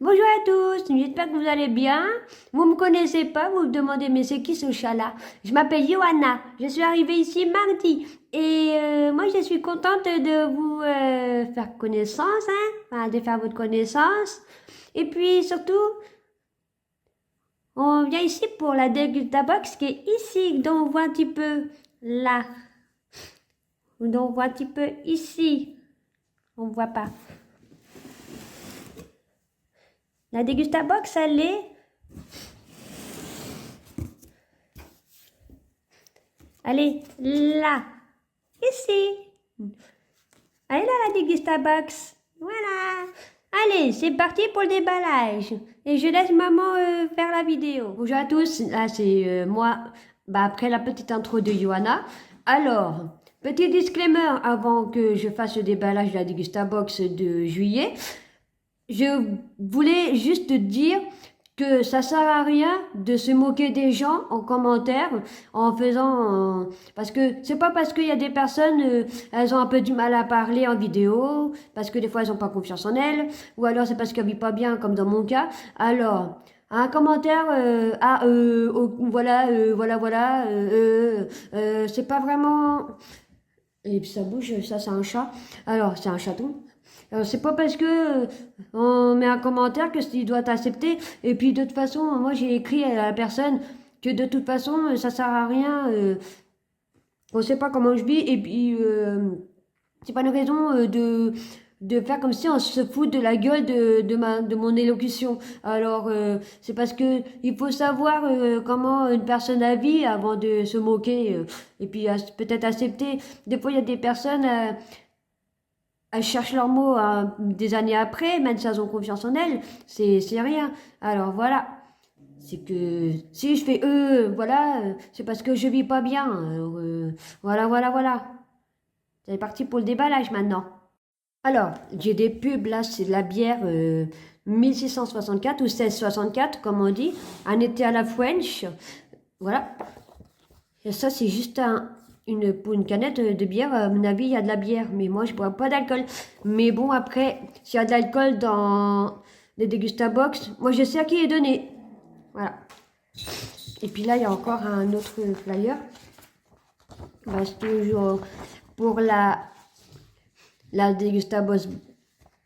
Bonjour à tous, j'espère que vous allez bien. Vous me connaissez pas, vous me demandez mais c'est qui ce chat-là? Je m'appelle Johanna, je suis arrivée ici mardi et moi je suis contente de vous faire connaissance, enfin, de faire votre connaissance. Et puis surtout, on vient ici pour la Degustabox qui est ici, dont on voit un petit peu là, dont on voit un petit peu ici, on ne voit pas. La Degustabox, elle est là, ici. Elle est là la Degustabox. Voilà. Allez, c'est parti pour le déballage. Et je laisse maman faire la vidéo. Bonjour à tous, là c'est moi, après la petite intro de Johanna. Alors, petit disclaimer avant que je fasse le déballage de la Degustabox de juillet. Je voulais juste dire que ça sert à rien de se moquer des gens en commentaire en faisant parce que c'est pas parce qu'il y a des personnes elles ont un peu du mal à parler en vidéo parce que des fois elles ont pas confiance en elles ou alors c'est parce qu'elles vivent pas bien comme dans mon cas. Alors un commentaire c'est pas vraiment et puis ça bouge, ça c'est un chat. Alors c'est un chaton. C'est pas parce que on met un commentaire que il doit accepter. Et puis de toute façon, moi j'ai écrit à la personne que de toute façon ça sert à rien. On sait pas comment je vis. Et puis c'est pas une raison de faire comme si on se fout de la gueule de mon élocution. Alors c'est parce que il faut savoir comment une personne a vie avant de se moquer et puis peut-être accepter. Des fois il y a des personnes elles cherchent leurs mots des années après, même si elles ont confiance en elles, c'est rien. Alors voilà, c'est que si je fais c'est parce que je vis pas bien. Alors, voilà. C'est parti pour le déballage maintenant. Alors, j'ai des pubs là, c'est de la bière 1664 ou 1664 comme on dit, un été à la French. Voilà. Et ça c'est juste pour une canette de bière, à mon avis, il y a de la bière, mais moi, je bois pas d'alcool. Mais bon, après, s'il y a de l'alcool dans les Degustabox, moi, je sais à qui est donné. Voilà. Et puis là, il y a encore un autre flyer. Bah, c'est toujours pour la Degustabox,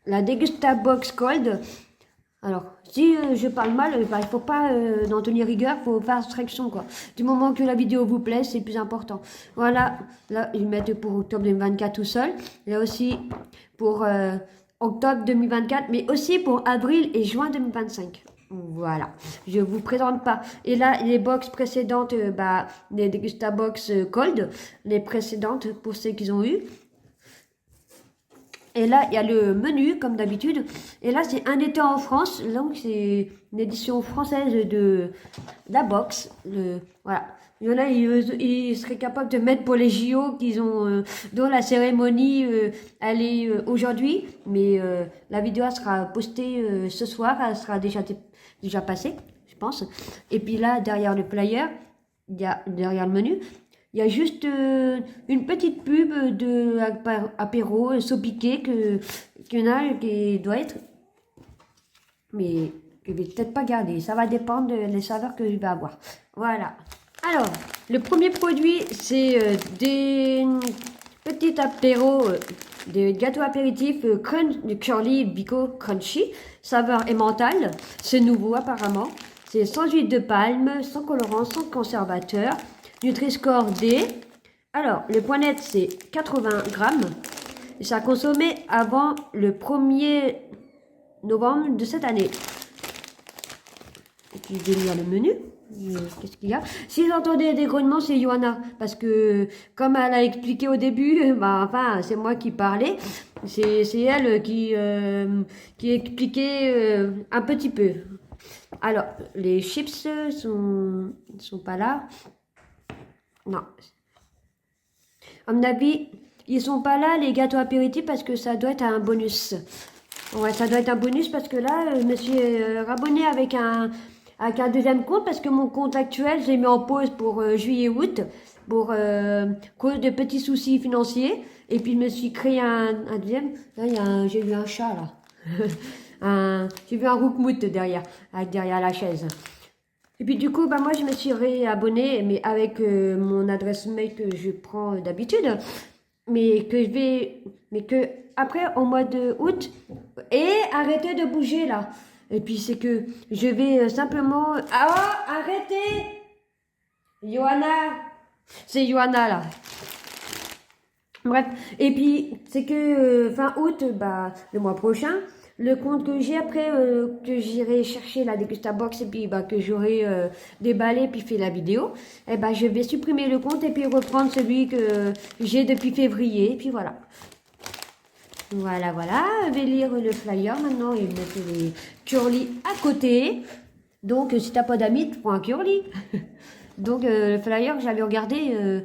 la Degustabox Cold. Alors, si je parle mal, il faut pas d'en tenir rigueur, faut faire abstraction quoi. Du moment que la vidéo vous plaît, c'est plus important. Voilà, là ils mettent pour octobre 2024 tout seul. Là aussi pour octobre 2024, mais aussi pour avril et juin 2025. Voilà, je vous présente pas. Et là, les box précédentes, les Degustabox Cold, les précédentes pour ceux qu'ils ont eu. Et là, il y a le menu, comme d'habitude. Et là, c'est un été en France. Donc, c'est une édition française de la box. Voilà. Il y en a, ils seraient capables de mettre pour les JO dont la cérémonie, elle est aujourd'hui. Mais la vidéo, elle sera postée ce soir. Elle sera déjà passée, je pense. Et puis là, derrière le flyer, derrière le menu, il y a juste une petite pub de apéro saupiqué qu'il y en a qui doit être, mais que je vais peut-être pas garder. Ça va dépendre des saveurs que je vais avoir. Voilà. Alors, le premier produit, c'est des petits apéros, des gâteaux apéritifs Curly Bico Crunchy, saveur emmental. C'est nouveau apparemment. C'est sans huile de palme, sans colorant, sans conservateur. Nutri-Score D. Alors, le point net, c'est 80 grammes. Et ça a consommé avant le 1er novembre de cette année. Et puis, je vais lire le menu. Qu'est-ce qu'il y a? Si vous entendez des grognements, c'est Johanna. Parce que, comme elle a expliqué au début, c'est moi qui parlais. C'est elle qui expliquait un petit peu. Alors, les chips sont pas là. Non. À mon avis, ils sont pas là, les gâteaux apéritifs, parce que ça doit être un bonus. Ouais, ça doit être un bonus parce que là, je me suis rabonné avec un deuxième compte parce que mon compte actuel, j'ai mis en pause pour juillet-août pour cause de petits soucis financiers. Et puis, je me suis créé un deuxième. Là, j'ai eu un chat, là. J'ai vu un roukmout derrière la chaise. Et puis du coup, bah moi je me suis réabonnée, mais avec mon adresse mail que je prends d'habitude, mais que après au mois de août, et arrêtez de bouger là. Et puis c'est que je vais simplement, ah oh, arrêtez, Johanna, c'est Johanna là. Bref, et puis c'est que fin août, bah le mois prochain. Le compte que j'ai après, que j'irai chercher la Degustabox et puis bah, que j'aurai déballé puis fait la vidéo, et bah, je vais supprimer le compte et puis reprendre celui que j'ai depuis février. Et puis voilà. Voilà, voilà. Je vais lire le flyer maintenant et mettre les curly à côté. Donc, si t'as pas d'amis, tu prends un curly. Donc, le flyer, j'avais regardé,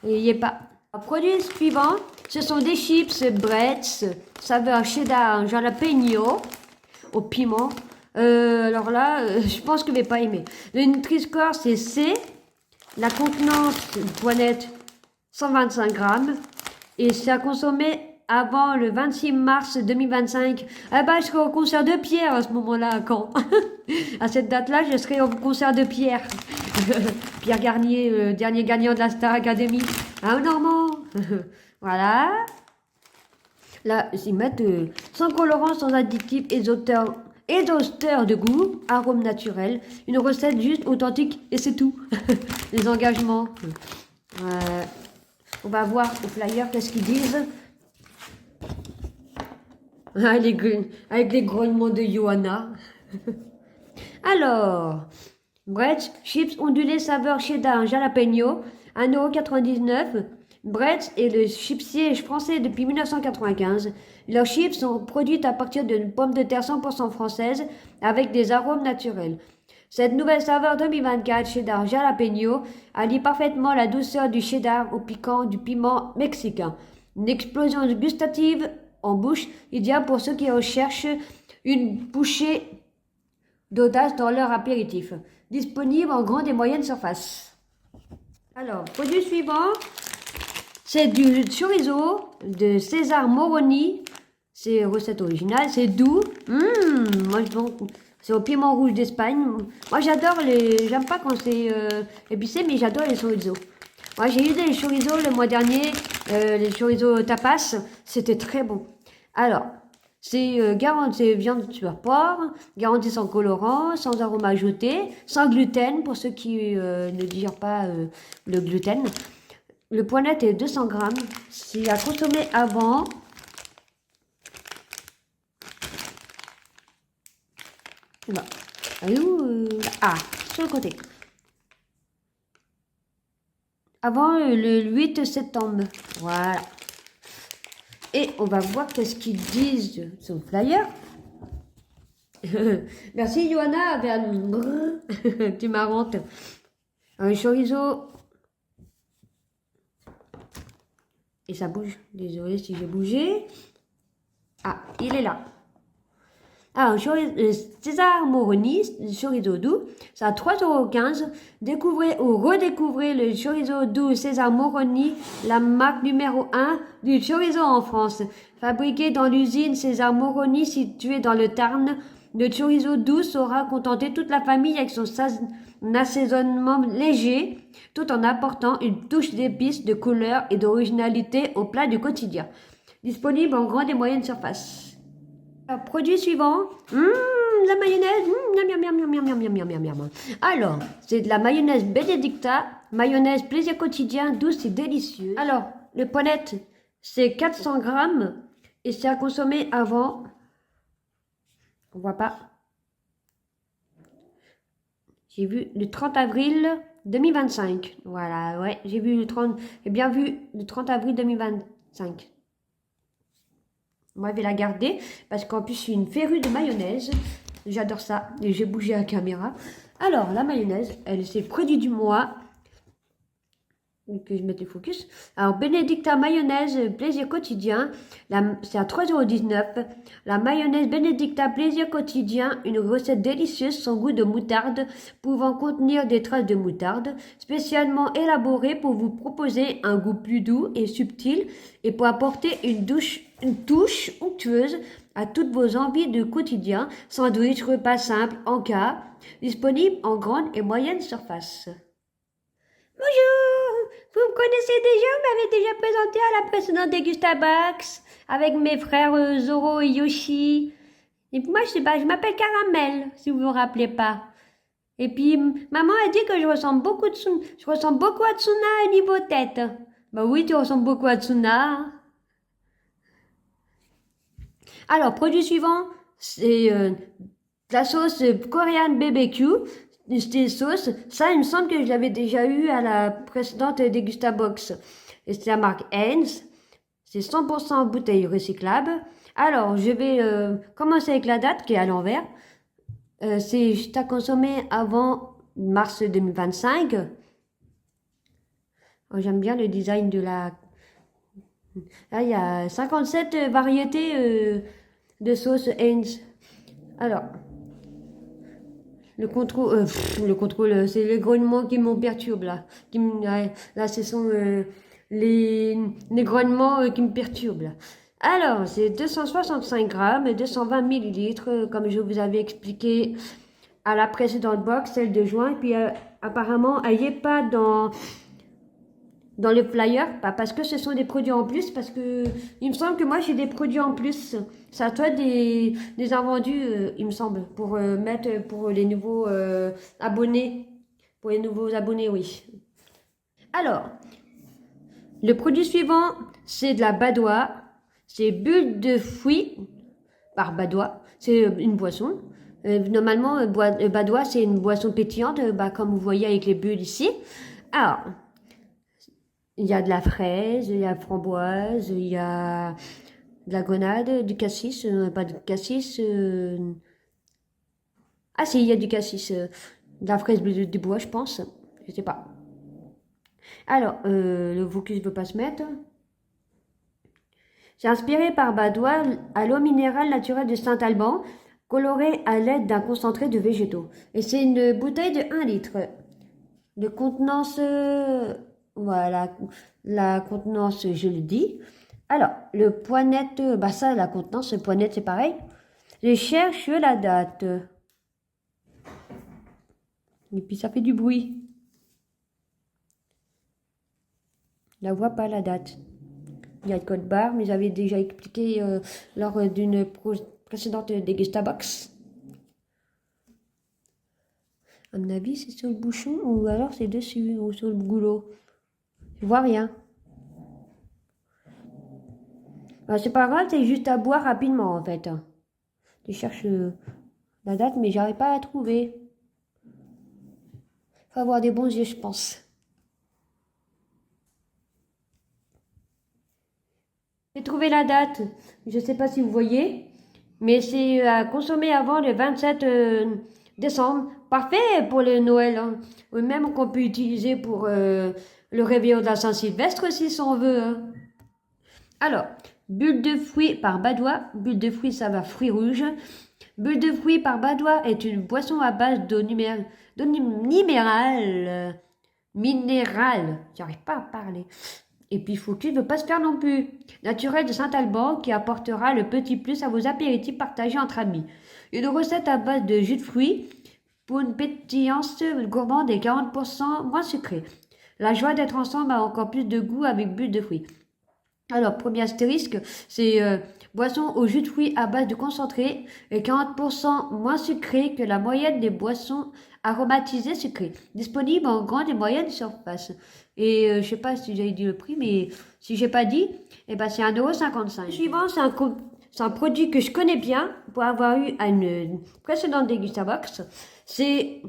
il n'y est pas. Produit suivant, ce sont des chips Bretz, saveur cheddar jalapeno au piment. Alors là, je pense que je vais pas aimer. Le Nutri-Score, c'est C. La contenance, poignette, 125 grammes. Et c'est à consommer avant le 26 mars 2025. Ah bah, je serai au concert de Pierre à ce moment-là, à Caen. À cette date-là, je serai au concert de Pierre. Pierre Garnier, dernier gagnant de la Star Academy. Un Normand. Voilà. Là, ils mettent sans colorant, sans additifs et auteurs de goût, arôme naturel, une recette juste, authentique et c'est tout. Les engagements. On va voir au flyer qu'est-ce qu'ils disent. Avec les grognements de Johanna. Alors, Bretz, chips ondulés saveur cheddar jalapeno, 1,99 €. Bretz est le chipsier français depuis 1995. Leurs chips sont produites à partir de pommes de terre 100% françaises avec des arômes naturels. Cette nouvelle saveur 2024 cheddar jalapeno allie parfaitement la douceur du cheddar au piquant du piment mexicain. Une explosion gustative en bouche, idéale pour ceux qui recherchent une bouchée d'audace dans leur apéritif. Disponible en grande et moyenne surface. Alors, produit suivant, c'est du chorizo de César Moroni. C'est recette originale, c'est doux. Moi, c'est au piment rouge d'Espagne. Moi, j'aime pas quand c'est épicé, mais j'adore les chorizo. Moi, j'ai eu des chorizo le mois dernier, les chorizo tapas, c'était très bon. Alors, c'est garanti viande sur porc, garanti sans colorant, sans arôme ajouté, sans gluten pour ceux qui ne digèrent pas le gluten. Le poids net est 200 grammes. C'est à consommer avant. Là. Ah, sur le côté. Avant le 8 septembre. Voilà. Et on va voir qu'est-ce qu'ils disent sur le flyer. Merci Johanna. Tu m'arranges. Un chorizo. Et ça bouge. Désolée si j'ai bougé. Ah, il est là. Ah, César Moroni, le chorizo doux, c'est à 3,15 €. Découvrez ou redécouvrez le chorizo doux César Moroni, la marque numéro 1 du chorizo en France. Fabriqué dans l'usine César Moroni située dans le Tarn, le chorizo doux saura contenter toute la famille avec son assaisonnement léger, tout en apportant une touche d'épices, de couleur et d'originalité au plat du quotidien. Disponible en grande et moyenne surface. Produit suivant, la mayonnaise, Alors, c'est de la mayonnaise Benedicta, mayonnaise plaisir quotidien, douce et délicieuse. Alors, le ponette, c'est 400 grammes et c'est à consommer avant, on voit pas, j'ai vu le 30 avril 2025, voilà, ouais, j'ai bien vu le 30 avril 2025. Moi, je vais la garder parce qu'en plus, je suis une férue de mayonnaise. J'adore ça. Et j'ai bougé la caméra. Alors, la mayonnaise, c'est le produit du mois. Que je mette le focus. Alors, Benedicta mayonnaise, plaisir quotidien. C'est à 3,19 €. La mayonnaise Benedicta plaisir quotidien, une recette délicieuse sans goût de moutarde, pouvant contenir des traces de moutarde, spécialement élaborée pour vous proposer un goût plus doux et subtil et pour apporter une une touche onctueuse à toutes vos envies de quotidien, sandwich, repas simple, encas, disponible en grande et moyenne surface. Bonjour, vous me connaissez déjà, vous m'avez déjà présenté à la précédente Degustabox avec mes frères Zoro et Yoshi. Et puis moi, je m'appelle Caramel, si vous vous rappelez pas. Et puis, maman a dit que je ressemble beaucoup à Tsuna au niveau tête. Bah oui, tu ressembles beaucoup à Tsuna. Alors, produit suivant, c'est la sauce Korean BBQ. C'était sauce. Ça, il me semble que je l'avais déjà eu à la précédente Degustabox. Et c'est la marque Heinz. C'est 100% bouteille recyclable. Alors, je vais commencer avec la date qui est à l'envers. C'est juste à consommer avant mars 2025. Oh, j'aime bien le design de la... Là, il y a 57 variétés de sauce Heinz. Alors, le contrôle, c'est les grognements qui m'ont perturbé là. Là, ce sont les grognements qui me perturbent là. Alors, c'est 265 grammes et 220 millilitres, comme je vous avais expliqué à la précédente box, celle de juin. Puis apparemment, elle n'y est pas dans le flyer, pas parce que ce sont des produits en plus, parce que il me semble que moi j'ai des produits en plus. Ça doit être des invendus, il me semble, pour mettre pour les nouveaux abonnés. Pour les nouveaux abonnés, oui. Alors, le produit suivant, c'est de la Badois. C'est bulle de fruits par Badois. C'est une boisson. Normalement, Badois, c'est une boisson pétillante, comme vous voyez avec les bulles ici. Alors, il y a de la fraise, il y a framboise, il y a de la grenade, du cassis, pas de cassis. Ah si, il y a du cassis, de la fraise du bois, je pense. Je sais pas. Alors, le focus ne veut pas se mettre. C'est inspiré par Badois à l'eau minérale naturelle de Saint-Alban, colorée à l'aide d'un concentré de végétaux. Et c'est une bouteille de 1 litre. De contenance... Voilà, la contenance, je le dis. Alors, le poinette, ça, la contenance, le poinette, c'est pareil. Je cherche la date. Et puis, ça fait du bruit. Je la vois pas, la date. Il y a le code barre, mais j'avais déjà expliqué lors d'une précédente Degustabox. À mon avis, c'est sur le bouchon ou alors c'est dessus ou sur le goulot. Je vois rien. C'est pas grave, c'est juste à boire rapidement en fait. Je cherche la date, mais j'arrive pas à la trouver. Faut avoir des bons yeux, je pense. J'ai trouvé la date. Je sais pas si vous voyez, mais c'est à consommer avant le 27 décembre. Parfait pour le Noël. Hein. Ou même qu'on peut utiliser pour le réveillon de la Saint-Sylvestre si on veut. Hein. Alors, bulle de fruits par Badois. Bulle de fruits, ça va fruits rouges. Bulle de fruits par Badois est une boisson à base d'eau minérale. J'arrive pas à parler. Et puis Fouki ne veut pas se faire non plus. Naturel de Saint-Alban qui apportera le petit plus à vos apéritifs partagés entre amis. Une recette à base de jus de fruits pour une pétillance gourmande et 40% moins sucrée. La joie d'être ensemble a encore plus de goût avec bulle de fruits. Alors, premier astérisque, c'est boisson au jus de fruits à base de concentré et 40% moins sucré que la moyenne des boissons aromatisées sucrées. Disponible en grande et moyenne surface. Et je sais pas si j'avais dit le prix, mais si j'ai pas dit, c'est 1,55 €. Le suivant, c'est un produit que je connais bien pour avoir eu à une précédente Degustabox. C'est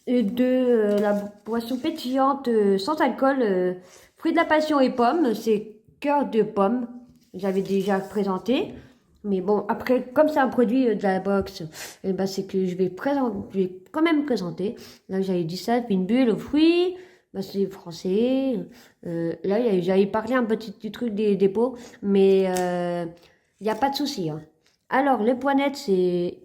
de la boisson pétillante sans alcool, fruits de la passion et pommes. C'est cœur de pomme, j'avais déjà présenté. Mais bon, après, comme c'est un produit de la box, c'est que je vais quand même présenter. Là, j'avais dit ça, puis une bulle aux fruits. C'est français. Là, j'avais parlé un petit du truc des dépôts, mais il n'y a pas de souci. Hein. Alors, le poinette, c'est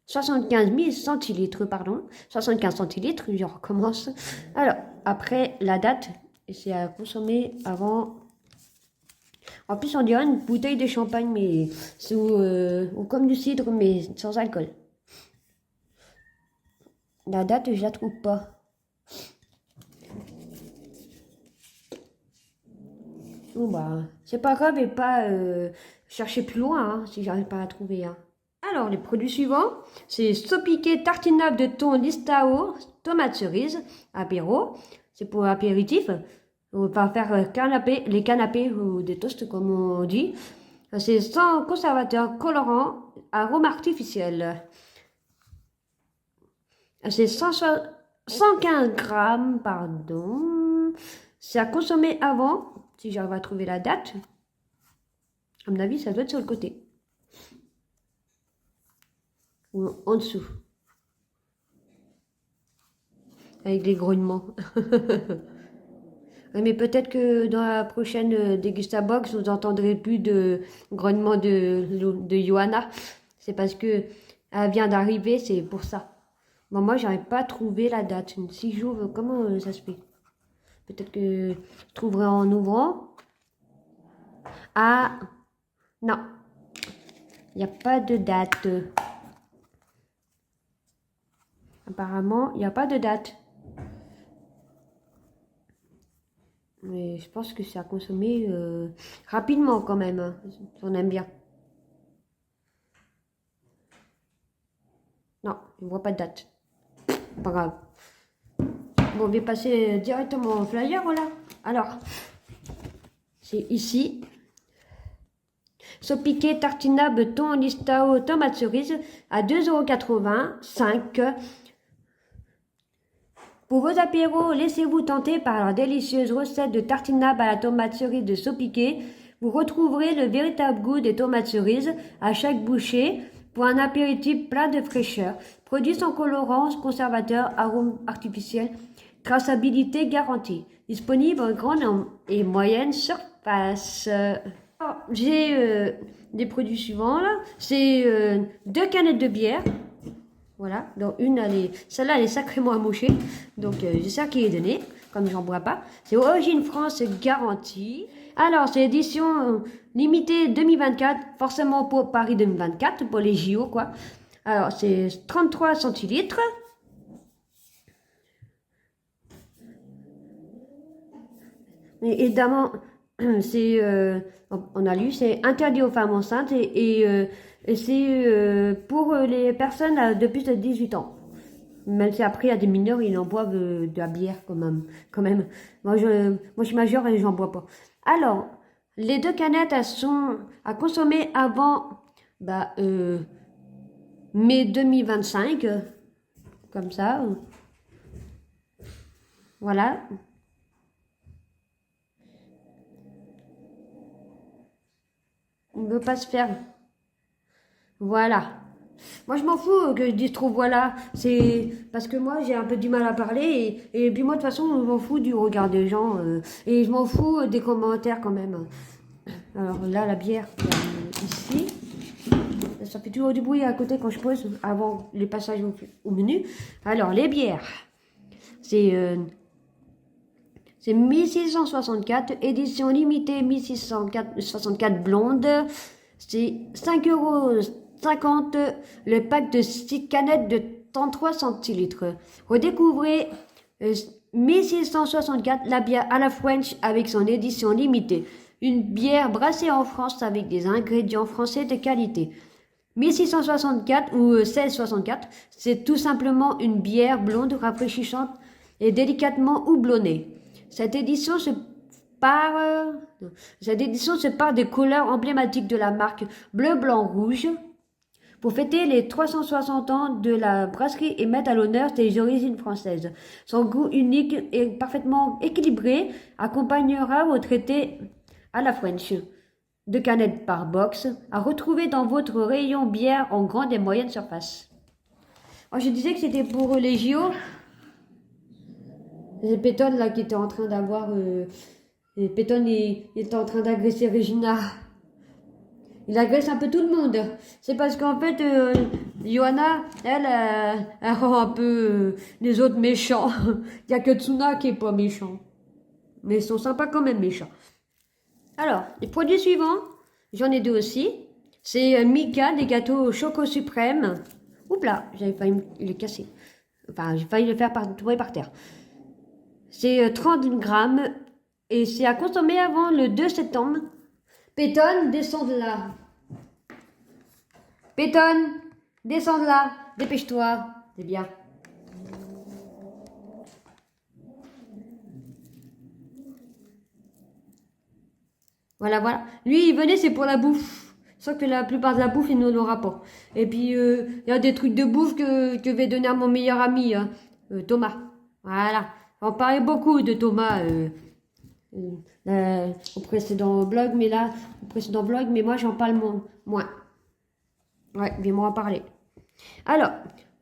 75 000 centilitres, pardon. 75 centilitres, je recommence. Alors, après, la date, c'est à consommer avant En plus, on dirait une bouteille de champagne, mais ou comme du cidre, mais sans alcool. La date, je la trouve pas. Bon bah, c'est pas grave et pas chercher plus loin hein, si j'arrive pas à trouver. Hein. Alors, les produits suivants, c'est saupiqué tartinade de thon listao, tomate cerise, apéro, c'est pour apéritif. On va faire les canapés ou des toasts comme on dit. C'est sans conservateur, colorant, arôme artificiel. C'est 115 grammes, pardon. C'est à consommer avant, si j'arrive à trouver la date. À mon avis, ça doit être sur le côté. Ou en dessous. Avec les grognements. Mais peut-être que dans la prochaine Dégustabox, vous entendrez plus de grognements de Johanna. C'est parce que elle vient d'arriver, c'est pour ça. Bon, moi, j'arrive pas à trouver la date. Si j'ouvre, comment ça se fait? Peut-être que je trouverai en ouvrant. Ah, non. Il n'y a pas de date. Apparemment, il n'y a pas de date. Mais je pense que c'est à consommer rapidement quand même. Hein, si on aime bien. Non, je ne vois pas de date. Pas grave. Bon, on va passer directement au flyer, voilà. Alors, c'est ici. Saupiqué tartinade thon listao tomate cerise à 2,85 €. Pour vos apéros, laissez-vous tenter par leur délicieuse recette de tartinade à la tomate cerise de Saupiqué. Vous retrouverez le véritable goût des tomates cerises à chaque bouchée pour un apéritif plein de fraîcheur. Produit sans colorant, conservateur, arôme artificiel, traçabilité garantie. Disponible en grande et moyenne surface. J'ai des produits suivants là. C'est 2 canettes de bière. Voilà, donc celle-là elle est sacrément amochée, donc j'ai ça qui est donné, comme j'en bois pas. C'est Origine France garantie. Alors, c'est édition limitée 2024, forcément pour Paris 2024, pour les JO quoi. Alors, c'est 33 centilitres. Et évidemment, c'est, on a lu, c'est interdit aux femmes enceintes et c'est pour les personnes de plus de 18 ans. Même si après, il y a des mineurs, ils en boivent de la bière quand même. Moi, je suis majeure et j'en bois pas. Alors, les 2 canettes, elles sont à consommer avant mai 2025. Comme ça. Voilà. On ne veut pas se faire. Voilà. Moi, je m'en fous que je dise trop voilà. C'est parce que moi, j'ai un peu du mal à parler. Et puis moi, de toute façon, je m'en fous du regard des gens. Et je m'en fous des commentaires quand même. Alors là, la bière, ici. Ça fait toujours du bruit à côté quand je pose avant les passages au menu. Alors, les bières. C'est 1664, édition limitée 1664 blonde. C'est 5,50 € le pack de 6 canettes de 33 centilitres. Redécouvrez 1664, la bière à la French avec son édition limitée. Une bière brassée en France avec des ingrédients français de qualité. 1664 ou 1664, c'est tout simplement une bière blonde rafraîchissante et délicatement houblonnée. Cette édition se part des couleurs emblématiques de la marque bleu, blanc, rouge pour fêter les 360 ans de la brasserie et mettre à l'honneur ses origines françaises. Son goût unique et parfaitement équilibré accompagnera vos traités à la French. 2 canettes par box à retrouver dans votre rayon bière en grande et moyenne surface. Alors, je disais que c'était pour les JO. C'est Pétonne là qui était en train d'avoir. Pétonne il était en train d'agresser Regina. Il agresse un peu tout le monde. C'est parce qu'en fait, Johanna, elle rend un peu les autres méchants. Il n'y a que Tsuna qui est pas méchant. Mais ils sont sympas quand même méchants. Alors, les produits suivants, j'en ai deux aussi. C'est Mika, des gâteaux au choco suprême. Oups là, j'avais failli le casser. Enfin, j'ai failli le faire tomber par terre. C'est 30 grammes et c'est à consommer avant le 2 septembre. Pétonne, descends de là. Pétonne, descends de là. Dépêche-toi, c'est bien. Voilà, voilà. Lui, il venait, c'est pour la bouffe. Sauf que la plupart de la bouffe, il ne l'aura pas. Et puis, il y a des trucs de bouffe que je vais donner à mon meilleur ami, hein, Thomas. Voilà. On parlait beaucoup de Thomas au précédent blog, mais moi, j'en parle moins. Ouais, viens moi en parler. Alors,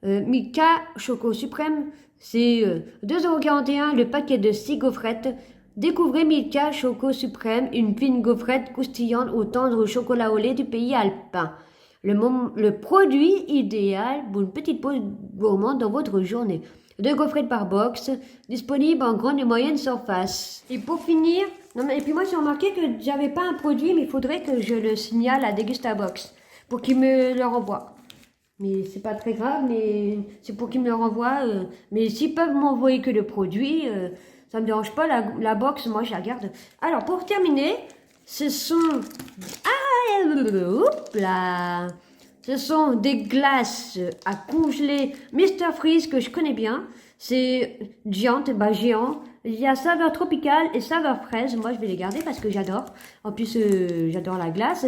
Mika Choco Suprême, c'est 2,41 € le paquet de 6 gaufrettes. Découvrez Milka Choco Suprême, une fine gaufrette croustillante au tendre chocolat au lait du pays alpin. Le produit idéal pour une petite pause gourmande dans votre journée. 2 gaufrettes par box, disponibles en grande et moyenne surface. Et pour finir, et puis moi j'ai remarqué que j'avais pas un produit, mais il faudrait que je le signale à Degustabox pour qu'il me le renvoie. Mais c'est pas très grave, mais c'est pour qu'ils me le renvoient. Mais s'ils peuvent m'envoyer que le produit, ça me dérange pas. La box, moi, je la garde. Alors, pour terminer, ce sont... Ah, oups là. Ce sont des glaces à congeler Mr Freeze que je connais bien. C'est géant. Il y a saveur tropicale et saveur fraise. Moi, je vais les garder parce que j'adore. En plus, j'adore la glace.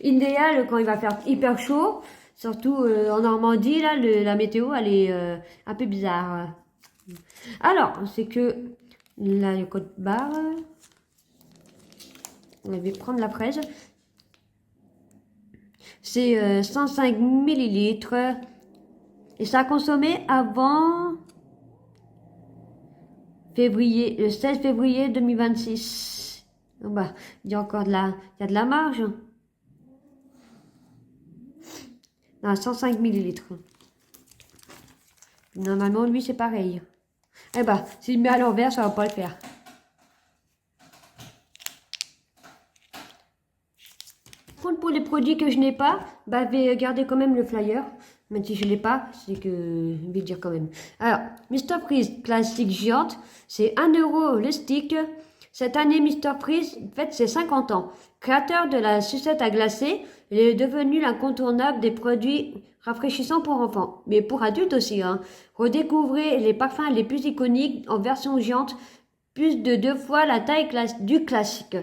Idéal quand il va faire hyper chaud. Surtout en Normandie, là, la météo, elle est un peu bizarre. Alors, c'est que là, le code barre, on va prendre la fraise. C'est 105 millilitres et ça a consommé avant le 16 février 2026. Oh bah, il y a encore il y a de la marge. Non, 105 millilitres. Normalement, lui, c'est pareil. Eh ben, s'il met à l'envers, ça va pas le faire. Pour les produits que je n'ai pas, bah, je vais garder quand même le flyer. Même si je ne l'ai pas, c'est que je vais le dire quand même. Alors, Mr Freeze classique géante, c'est 1 € le stick. Cette année, Mr Freeze fête ses 50 ans. Créateur de la sucette à glacer, il est devenu l'incontournable des produits rafraîchissants pour enfants, mais pour adultes aussi. Hein. Redécouvrez les parfums les plus iconiques en version géante, plus de 2 fois la taille du classique.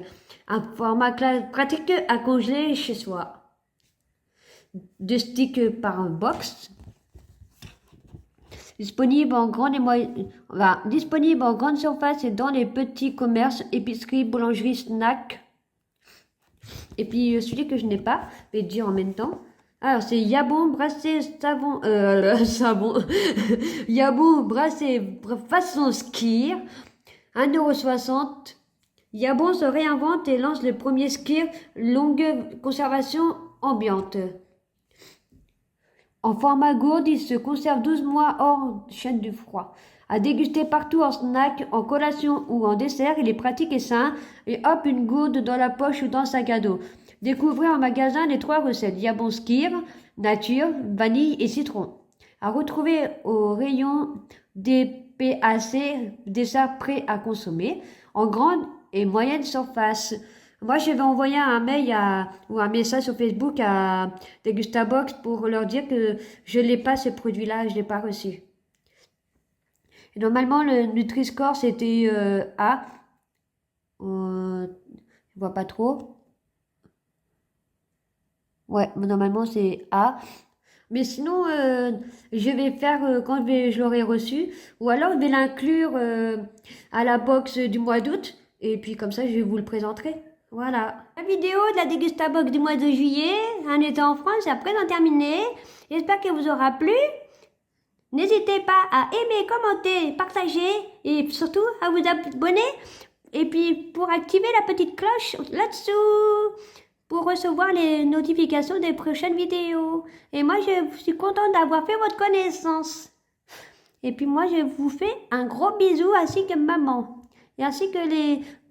Un format pratique à congeler chez soi. 2 sticks par box. Disponible en grande surface et dans les petits commerces, épiceries, boulangeries, snacks. Et puis celui que je n'ai pas, je vais dire en même temps. Alors c'est Yabon brassé savon. Yabon brassé façon skir. 1,60 €. Yabon se réinvente et lance le premier skir longue conservation ambiante. En format gourde, il se conserve 12 mois hors chaîne du froid. À déguster partout en snack, en collation ou en dessert, il est pratique et sain. Et hop, une gourde dans la poche ou dans le sac à dos. Découvrez en magasin les 3 recettes. Yabon skir, nature, vanille et citron. À retrouver au rayon DPAC, dessert prêt à consommer, en grande et moyenne surface. Moi, je vais envoyer un mail ou un message sur Facebook à Degustabox pour leur dire que je n'ai pas ce produit-là, je ne l'ai pas reçu. Et normalement, le Nutri-Score, c'était A. Je vois pas trop. Ouais, normalement, c'est A. Mais sinon, je vais faire quand je l'aurai reçu. Ou alors, je vais l'inclure à la box du mois d'août. Et puis, comme ça, je vous le présenterai. Voilà. La vidéo de la Degustabox du mois de juillet, en étant en France, est à présent terminée. J'espère qu'elle vous aura plu. N'hésitez pas à aimer, commenter, partager et surtout à vous abonner. Et puis pour activer la petite cloche là-dessous pour recevoir les notifications des prochaines vidéos. Et moi, je suis contente d'avoir fait votre connaissance. Et puis moi, je vous fais un gros bisou ainsi que maman. Et ainsi que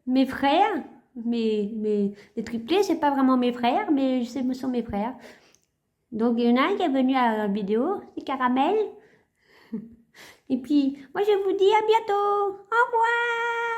mes frères. Les triplés, c'est pas vraiment mes frères, mais ce sont mes frères. Donc, il y en a un qui est venu à la vidéo, c'est Caramel. Et puis, moi, je vous dis à bientôt. Au revoir!